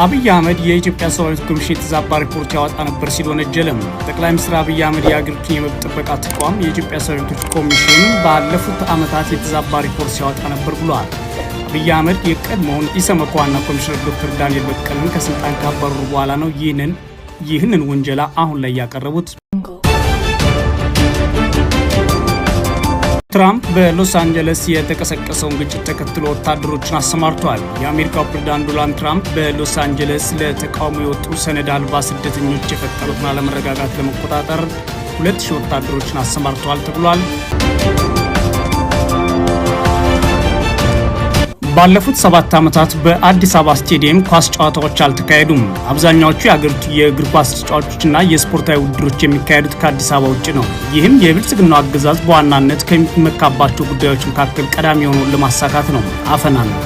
አብይ አህመድ የኢትዮጵያ ሰብአዊ መብት ኮሚሽን የተዛባ ሪፖርት ያወጣ ነበር ሲል ወነጀለም። ጠቅላይ ሚኒስትር አብይ አህመድ የአገሪቱን የመብት ጥበቃ ተቋም የኢትዮጵያ ሰብአዊ መብት ኮሚሽን ባለፉት ዓመታት የተዛባ ሪፖርት ሲያወጣ ነበር ብሏል። አብይ አህመድ የቀድሞውን ኢሰመኮ ዋና ኮሚሽነር ዶክተር ዳንኤል በቀለን ከስልጣን ካባረሩ በኋላ ነው ይህንን ወንጀላ አሁን ላይ ያቀረቡት። ትራምፕ በሎስ አንጀለስ የተቀሰቀሰውን ግጭት ተከትሎ ወታደሮችን አሰማርተዋል። የአሜሪካው ፕሬዝዳንት ዶናልድ ትራምፕ በሎስ አንጀለስ ለተቃውሞ የወጡ ሰነድ አልባ ስደተኞች የፈጠሩትን አለመረጋጋት ለመቆጣጠር 2000 ወታደሮችን አሰማርተዋል ተብሏል። ባለፉት 7 ዓመታት በአዲስ አበባ ስቴዲየም ኳስ ጨዋታዎች አልተካሄዱም። አብዛኛዎቹ የአገሪቱ የእግር ኳስ ጨዋታዎችና የስፖርታዊ ውድድሮች የሚካሄዱት ከአዲስ አበባ ውጭ ነው። ይህም የብልጽግናው አገዛዝ በዋናነት ከሚመካባቸው ጉዳዮች መካከል ቀዳሚ የሆነውን ለማሳካት ነው፣ አፈና ነው።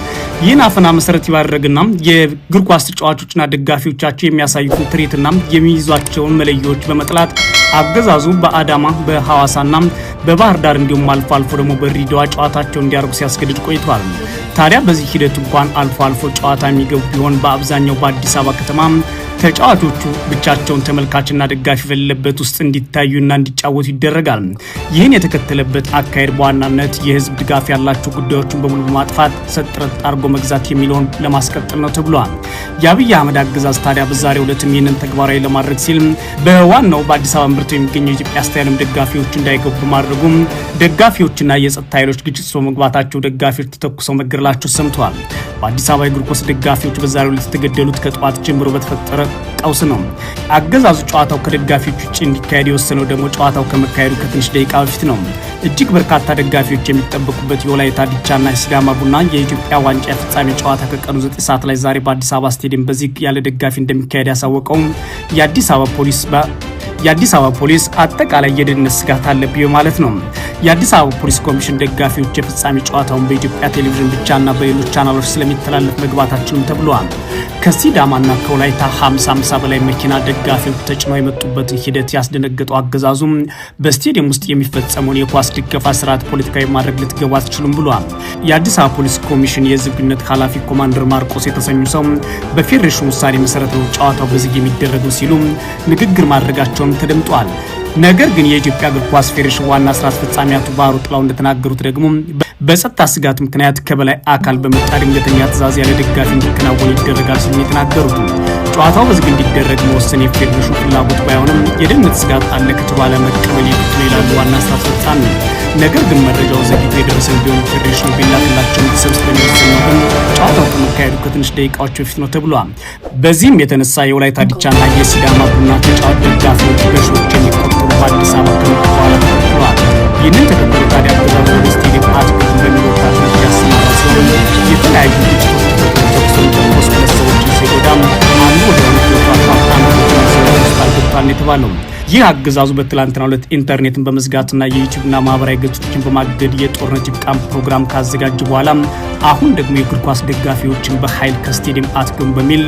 ይህን አፈና መሰረት ያደረገና የእግር ኳስ ተጫዋቾችና ደጋፊዎቻቸው የሚያሳዩትን ትርኢትና የሚይዟቸውን መለያዎች በመጥላት አገዛዙ በአዳማ በሐዋሳና በባህር ዳር እንዲሁም አልፎ አልፎ ደግሞ በድሬዳዋ ጨዋታቸውን እንዲያደርጉ ሲያስገድድ ቆይቷል። ታዲያ በዚህ ሂደት እንኳን አልፎ አልፎ ጨዋታ የሚገቡ ቢሆን በአብዛኛው በአዲስ አበባ ከተማ ተጫዋቾቹ ብቻቸውን ተመልካችና ደጋፊ በሌለበት ውስጥ እንዲታዩና እንዲጫወቱ ይደረጋል። ይህን የተከተለበት አካሄድ በዋናነት የህዝብ ድጋፍ ያላቸው ጉዳዮችን በሙሉ በማጥፋት ሰጥረት አርጎ መግዛት የሚለውን ለማስቀጠል ነው ተብሏል። የአብይ አህመድ አገዛዝ ታዲያ በዛሬው ዕለት ይህንን ተግባራዊ ለማድረግ ሲል በዋናው በአዲስ አበባ ምርቶ የሚገኘው የኢትዮጵያ ስታዲየም ደጋፊዎች እንዳይገቡ በማድረጉም ደጋፊዎችና የጸጥታ ኃይሎች ግጭት በመግባታቸው ደጋፊዎች ተተኩሰው መገደላቸው ሰምተዋል። በአዲስ አበባ የእግር ኳስ ደጋፊዎች በዛሬው ዕለት የተገደሉት ከጠዋት ጀምሮ በተፈጠረ ቀውስ ነው። አገዛዙ ጨዋታው ከደጋፊዎች ውጭ እንዲካሄድ የወሰነው ደግሞ ጨዋታው ከመካሄዱ ከትንሽ ደቂቃ በፊት ነው። እጅግ በርካታ ደጋፊዎች የሚጠበቁበት የወላይታ ዲቻና የሲዳማ ቡና የኢትዮጵያ ዋንጫ ፍጻሜ ጨዋታ ከቀኑ 9 ሰዓት ላይ ዛሬ በአዲስ አበባ ስቴዲየም በዚህ ያለ ደጋፊ እንደሚካሄድ ያሳወቀው የአዲስ አበባ ፖሊስ አጠቃላይ የደህንነት ስጋት አለብኝ ማለት ነው። የአዲስ አበባ ፖሊስ ኮሚሽን ደጋፊዎች የፍጻሜ ጨዋታውን በኢትዮጵያ ቴሌቪዥን ብቻና በሌሎች ቻናሎች ስለሚተላለፍ መግባታቸውን ተብሏል። ከሲዳማና ከወላይታ 50 በላይ መኪና ደጋፊዎች ተጭነው የመጡበትን ሂደት ያስደነገጠው አገዛዙም በስቴዲየም ውስጥ የሚፈጸመውን የኳስ ድገፋ ስርዓት ፖለቲካዊ ማድረግ ልትገቡ አትችሉም ብሏል። የአዲስ አበባ ፖሊስ ኮሚሽን የህዝብ ግንኙነት ኃላፊ ኮማንደር ማርቆስ የተሰኙ ሰው በፌዴሬሽኑ ውሳኔ መሰረት ነው ጨዋታው በዝግ የሚደረገው ሲሉ ንግግር ማድረጋቸውን ተደምጧል። ነገር ግን የኢትዮጵያ እግር ኳስ ፌዴሬሽን ዋና ስራ አስፈጻሚ አቶ ባህሩ ጥላው እንደተናገሩት ደግሞ በጸጥታ ስጋት ምክንያት ከበላይ አካል በመጣ ድንገተኛ ትዕዛዝ ያለ ደጋፊ እንዲከናወን ይደረጋል ሲሉ የተናገሩት ጨዋታው በዝግ እንዲደረግ መወሰን የፌዴሬሽኑ ፍላጎት ባይሆንም የደህንነት ስጋት አለ ከተባለ መቀበል ይችላል ይላሉ ዋና ስራ አስፈጻሚ። ነገር ግን መረጃው ዘግይቶ የደረሰው ቢሆን ፌዴሬሽኑ ቢላክላቸው እንዲሰብስብ የሚወስነው ግን ጨዋታው ከመካሄዱ ከትንሽ ደቂቃዎች በፊት ነው ተብሏል። በዚህም የተነሳ የወላይታ ዲቻና የሲዳማ ቡና ተጫዋች ደጋፊዎች በሺዎች የሚቆጠሩ በአዲስ አበባ ከመጡ በኋላ ተከትለዋል። ይህንን ተከትሎ ታዲያ አገዛዙ ወደ ስቴዲየም አትክልት በሚል ወታደሮች ያሰማራ ሲሆን የተለያዩ ግጭቶች ተኩሶን ተኮስ ሁለት ሰዎችን ሲጎዳም አንዱ ወደ ሆስፒታል የተባለው ይህ አገዛዙ በትላንትናው ዕለት ኢንተርኔትን በመዝጋትና የዩቲዩብና ማህበራዊ ገጾችን በማገድ የጦርነት ይብቃም ፕሮግራም ካዘጋጀ በኋላ አሁን ደግሞ የእግር ኳስ ደጋፊዎችን በኃይል ከስቴዲየም አትገቡ በሚል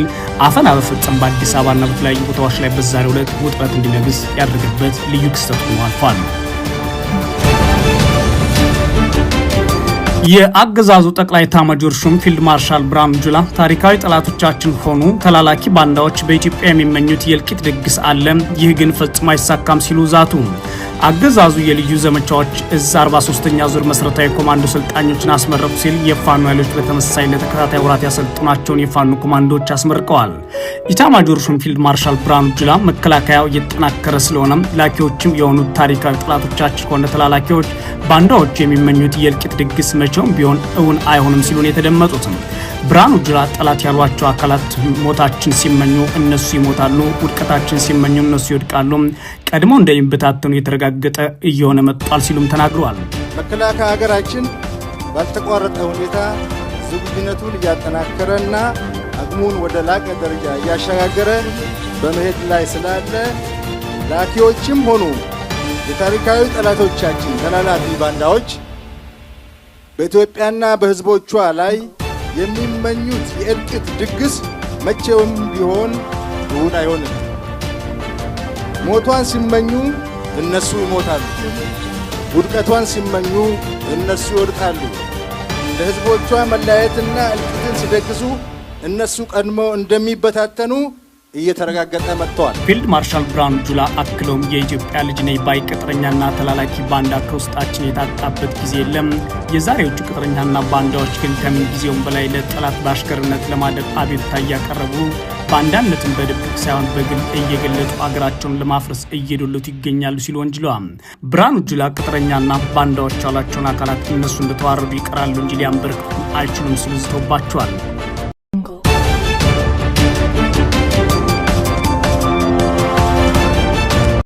አፈና በፈጸም በአዲስ አበባና በተለያዩ ቦታዎች ላይ በዛሬው ዕለት ውጥረት እንዲነግስ ያደረገበት ልዩ ክስተት ሆኖ አልፏል። የአገዛዙ ጠቅላይ ኤታማዦር ሹም ፊልድ ማርሻል ብርሃኑ ጁላ ታሪካዊ ጠላቶቻችን ሆኑ ተላላኪ ባንዳዎች በኢትዮጵያ የሚመኙት የእልቂት ድግስ አለ፣ ይህ ግን ፈጽሞ አይሳካም ሲሉ ዛቱ። አገዛዙ የልዩ ዘመቻዎች እዝ 43ኛ ዙር መሰረታዊ ኮማንዶ ሰልጣኞችን አስመረቁ ሲል የፋኖ ኃይሎች በተመሳሳይ ለተከታታይ ወራት ያሰልጥናቸውን የፋኖ ኮማንዶዎች አስመርቀዋል። ኤታማዦር ሹም ፊልድ ማርሻል ብርሃኑ ጁላ መከላከያው እየተጠናከረ ስለሆነ ላኪዎችም የሆኑት ታሪካዊ ጠላቶቻችን ሆነ ተላላኪዎች ባንዳዎች የሚመኙት የእልቂት ድግስ መቼም ቢሆን እውን አይሆንም ሲሉ የተደመጡት ብርሃኑ ጁላ ጠላት ያሏቸው አካላት ሞታችን ሲመኙ እነሱ ይሞታሉ፣ ውድቀታችን ሲመኙ እነሱ ይወድቃሉ፣ ቀድሞው እንደሚበታተኑ የተረጋገጠ እየሆነ መጥቷል ሲሉም ተናግረዋል። መከላከያ ሀገራችን ባልተቋረጠ ሁኔታ ዝግጁነቱን እያጠናከረና አቅሙን ወደ ላቀ ደረጃ እያሸጋገረ በመሄድ ላይ ስላለ ላኪዎችም ሆኑ የታሪካዊ ጠላቶቻችን ተላላፊ ባንዳዎች በኢትዮጵያና በሕዝቦቿ ላይ የሚመኙት የእልቂት ድግስ መቼውም ቢሆን እውን አይሆንም። ሞቷን ሲመኙ እነሱ ይሞታሉ፣ ውድቀቷን ሲመኙ እነሱ ይወድቃሉ። ለሕዝቦቿ መለያየትና እልቂትን ሲደግሱ እነሱ ቀድመው እንደሚበታተኑ እየተረጋገጠ መጥቷል። ፊልድ ማርሻል ብርሃኑ ጁላ አክለውም የኢትዮጵያ ልጅ ነኝ ባይ ቅጥረኛና ተላላኪ ባንዳ ከውስጣችን የታጣበት ጊዜ የለም። የዛሬዎቹ ቅጥረኛና ባንዳዎች ግን ከምን ጊዜውም በላይ ለጠላት በአሽከርነት ለማደር አቤቱታ እያቀረቡ ባንዳነትን በድብቅ ሳይሆን በግል እየገለጡ አገራቸውን ለማፍረስ እየዶለቱ ይገኛሉ ሲሉ ወንጅለዋል። ብርሃኑ ጁላ ቅጥረኛና ባንዳዎች ያሏቸውን አካላት እነሱ እንደተዋረዱ ይቀራሉ እንጂ ሊያንበረክኩ አይችሉም ሲሉ ዝተውባቸዋል።